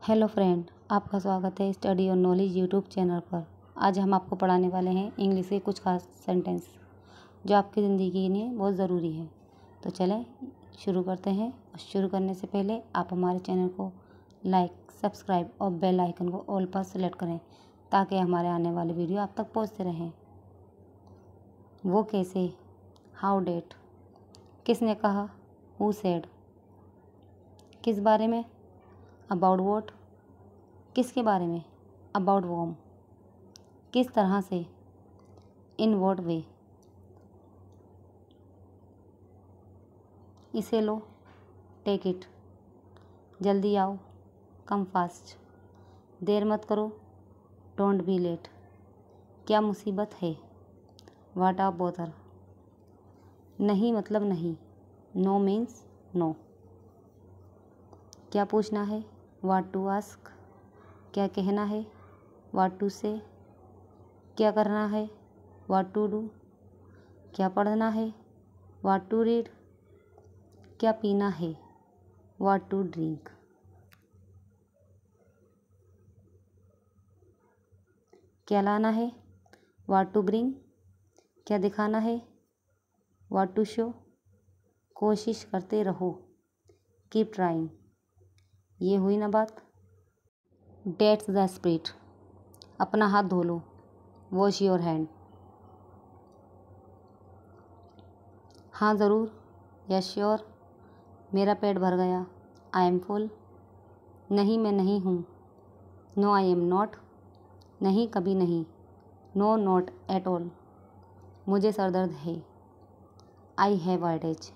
Hello friend, आपका स्वागत है स्टडी और नॉलेज यूट्यूब चैनल पर। आज हम आपको पढ़ाने वाले हैं इंग्लिश के कुछ खास सेंटेंस जो आपकी ज़िंदगी के लिए बहुत ज़रूरी है। तो चलें शुरू करते हैं। और शुरू करने से पहले आप हमारे चैनल को लाइक, सब्सक्राइब और बेल आइकन को ऑल पर सेलेक्ट करें ताकि हमारे आने वाले वीडियो आप तक पहुँचते रहें। वो कैसे, हाउ डेट, किसने कहा, हु सेड, किस बारे में, अबाउट वॉट, किसके बारे में, अबाउट वॉम, किस तरह से, इन वॉट वे, इसे लो, टेक इट, जल्दी आओ, कम फास्ट, देर मत करो, डोंट बी लेट, क्या मुसीबत है, व्हाट आर बोथर, नहीं मतलब नहीं, नो मीन्स नो, क्या पूछना है, व्हाट टू आस्क, क्या कहना है, व्हाट टू से, क्या करना है, व्हाट टू डू, क्या पढ़ना है, व्हाट टू रीड, क्या पीना है, व्हाट टू ड्रिंक, क्या लाना है, व्हाट टू ब्रिंग, क्या दिखाना है, व्हाट टू शो, कोशिश करते रहो, कीप ट्राइंग, ये हुई ना बात। डेट्स द स्पिरिट, अपना हाथ धो लो, वॉश योर हैंड, हाँ ज़रूर, यस श्योर, मेरा पेट भर गया, आई एम फुल, नहीं मैं नहीं हूँ, नो आई एम नॉट, नहीं कभी नहीं, नो नॉट एट ऑल, मुझे सर दर्द है, आई हैव हेडेक,